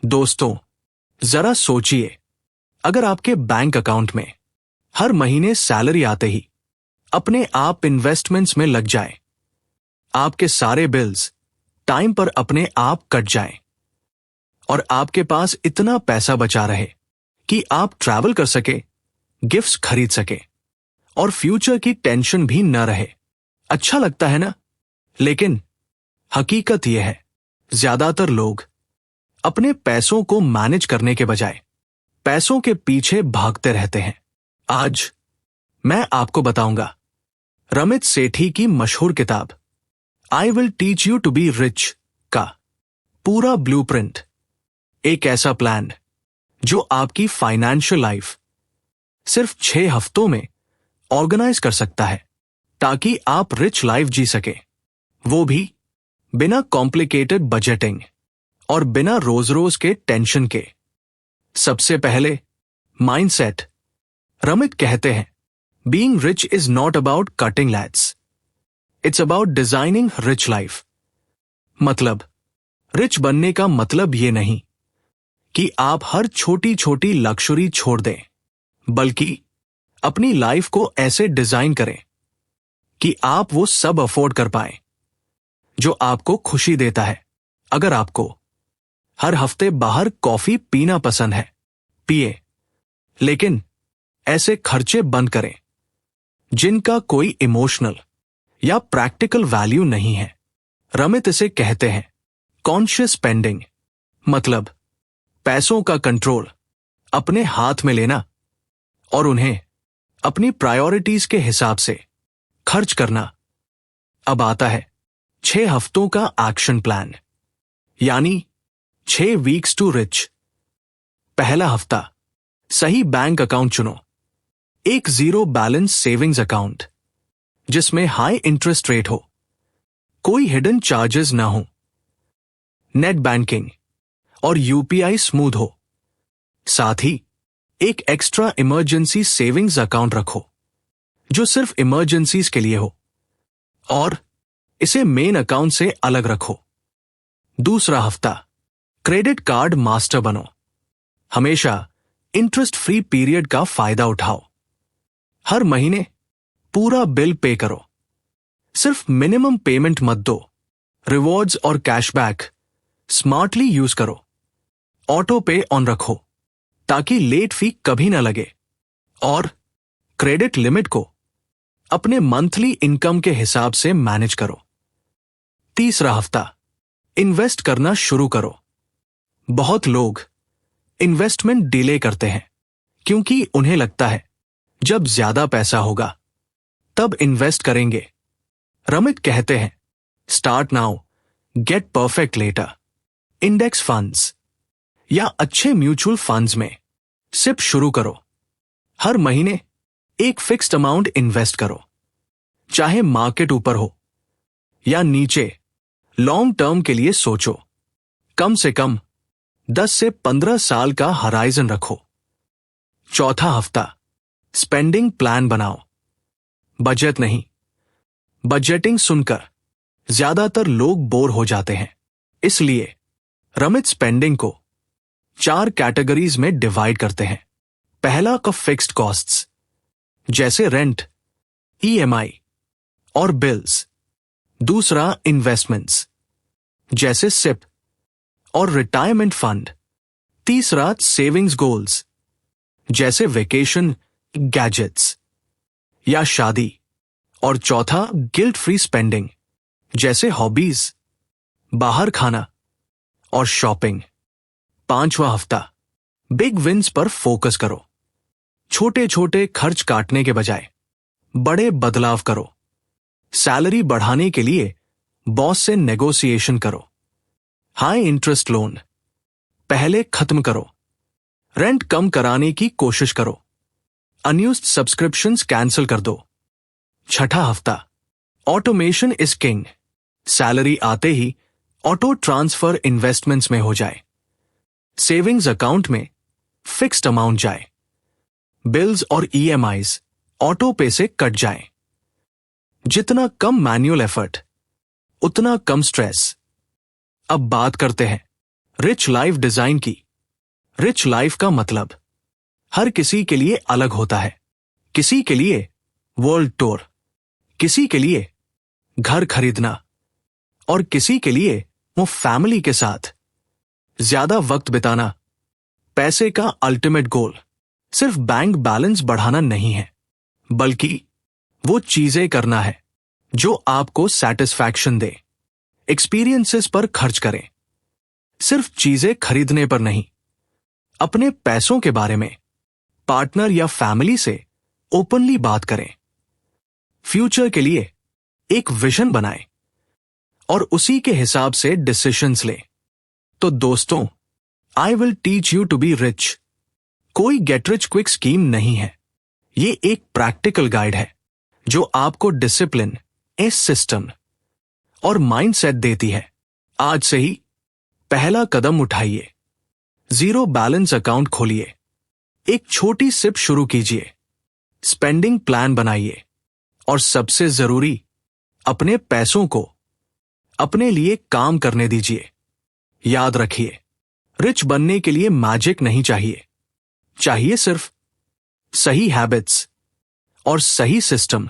दोस्तों, जरा सोचिए, अगर आपके बैंक अकाउंट में हर महीने सैलरी आते ही अपने आप इन्वेस्टमेंट्स में लग जाए, आपके सारे बिल्स टाइम पर अपने आप कट जाएं और आपके पास इतना पैसा बचा रहे कि आप ट्रैवल कर सके, गिफ्ट्स खरीद सके और फ्यूचर की टेंशन भी न रहे। अच्छा लगता है ना? लेकिन हकीकत यह है, ज्यादातर लोग अपने पैसों को मैनेज करने के बजाय पैसों के पीछे भागते रहते हैं। आज मैं आपको बताऊंगा रमित सेठी की मशहूर किताब I will teach you to be rich का पूरा ब्लूप्रिंट, एक ऐसा प्लान जो आपकी फाइनेंशियल लाइफ सिर्फ 6 हफ्तों में ऑर्गेनाइज कर सकता है ताकि आप रिच लाइफ जी सके, वो भी बिना कॉम्प्लिकेटेड बजटिंग और बिना रोज रोज के टेंशन के। सबसे पहले माइंडसेट। रमित कहते हैं, being rich is not about cutting lattes, it's about designing rich life. मतलब, रिच बनने का मतलब ये नहीं कि आप हर छोटी छोटी लक्जरी छोड़ दें, बल्कि अपनी लाइफ को ऐसे डिजाइन करें कि आप वो सब अफोर्ड कर पाएं जो आपको खुशी देता है। अगर आपको हर हफ्ते बाहर कॉफी पीना पसंद है, पिए, लेकिन ऐसे खर्चे बंद करें जिनका कोई इमोशनल या प्रैक्टिकल वैल्यू नहीं है। रमित इसे कहते हैं कॉन्शियस स्पेंडिंग। मतलब, पैसों का कंट्रोल अपने हाथ में लेना और उन्हें अपनी प्रायोरिटीज के हिसाब से खर्च करना। अब आता है 6 हफ्तों का एक्शन प्लान, यानी 6 वीक्स टू रिच। पहला हफ्ता, सही बैंक अकाउंट चुनो। एक 0 बैलेंस सेविंग्स अकाउंट जिसमें हाई इंटरेस्ट रेट हो, कोई हिडन चार्जेस ना हो, नेट बैंकिंग और यूपीआई स्मूथ हो। साथ ही एक एक्स्ट्रा इमरजेंसी सेविंग्स अकाउंट रखो जो सिर्फ इमरजेंसीज के लिए हो और इसे मेन अकाउंट से अलग रखो। दूसरा हफ्ता, क्रेडिट कार्ड मास्टर बनो। हमेशा इंटरेस्ट फ्री पीरियड का फायदा उठाओ। हर महीने पूरा बिल पे करो, सिर्फ मिनिमम पेमेंट मत दो। रिवॉर्ड्स और कैशबैक स्मार्टली यूज करो। ऑटो पे ऑन रखो ताकि लेट फी कभी ना लगे और क्रेडिट लिमिट को अपने मंथली इनकम के हिसाब से मैनेज करो। तीसरा हफ्ता, इन्वेस्ट करना शुरू करो। बहुत लोग इन्वेस्टमेंट डिले करते हैं क्योंकि उन्हें लगता है जब ज्यादा पैसा होगा तब इन्वेस्ट करेंगे। रमित कहते हैं, start now, get perfect later. Index funds या अच्छे म्यूचुअल फंड्स में सिप शुरू करो। हर महीने एक फिक्स्ड अमाउंट इन्वेस्ट करो, चाहे मार्केट ऊपर हो या नीचे। लॉन्ग टर्म के लिए सोचो, कम से कम 10 से 15 साल का हराइजन रखो। चौथा हफ्ता, स्पेंडिंग प्लान बनाओ। बजट नहीं, बजटिंग सुनकर ज्यादातर लोग बोर हो जाते हैं। इसलिए रमित स्पेंडिंग को 4 कैटेगरीज में डिवाइड करते हैं। पहला का फिक्स्ड कॉस्ट्स, जैसे रेंट, ईएमआई और बिल्स। दूसरा इन्वेस्टमेंट्स, जैसे सिप और रिटायरमेंट फंड। तीसरा सेविंग्स गोल्स, जैसे वेकेशन, गैजेट्स या शादी। और चौथा गिल्ट फ्री स्पेंडिंग, जैसे हॉबीज, बाहर खाना और शॉपिंग। पांचवा हफ्ता, बिग विंस पर फोकस करो। छोटे छोटे खर्च काटने के बजाय बड़े बदलाव करो। सैलरी बढ़ाने के लिए बॉस से नेगोशिएशन करो। हाई इंटरेस्ट लोन पहले खत्म करो। रेंट कम कराने की कोशिश करो। अनयूज्ड सब्सक्रिप्शंस कैंसिल कर दो। छठा हफ्ता, ऑटोमेशन इज किंग। सैलरी आते ही ऑटो ट्रांसफर इन्वेस्टमेंट्स में हो जाए। सेविंग्स अकाउंट में फिक्स्ड अमाउंट जाए। बिल्स और ईएमआईज ऑटो पे से कट जाए। जितना कम मैन्युअल एफर्ट, उतना कम स्ट्रेस। अब बात करते हैं रिच लाइफ डिजाइन की। रिच लाइफ का मतलब हर किसी के लिए अलग होता है। किसी के लिए वर्ल्ड टूर, किसी के लिए घर खरीदना, और किसी के लिए वो फैमिली के साथ ज्यादा वक्त बिताना। पैसे का अल्टीमेट गोल सिर्फ बैंक बैलेंस बढ़ाना नहीं है, बल्कि वो चीजें करना है जो आपको सेटिस्फैक्शन दे। एक्सपीरियंसेस पर खर्च करें, सिर्फ चीजें खरीदने पर नहीं। अपने पैसों के बारे में पार्टनर या फैमिली से ओपनली बात करें। फ्यूचर के लिए एक विजन बनाएं और उसी के हिसाब से डिसीजंस लें। तो दोस्तों, I will teach you to be rich कोई गेट रिच क्विक स्कीम नहीं है। ये एक प्रैक्टिकल गाइड है जो आपको डिसिप्लिन, एक सिस्टम और माइंडसेट देती है। आज से ही पहला कदम उठाइए। जीरो बैलेंस अकाउंट खोलिए, एक छोटी सिप शुरू कीजिए, स्पेंडिंग प्लान बनाइए, और सबसे जरूरी, अपने पैसों को अपने लिए काम करने दीजिए। याद रखिए, रिच बनने के लिए मैजिक नहीं चाहिए, चाहिए सिर्फ सही हैबिट्स और सही सिस्टम।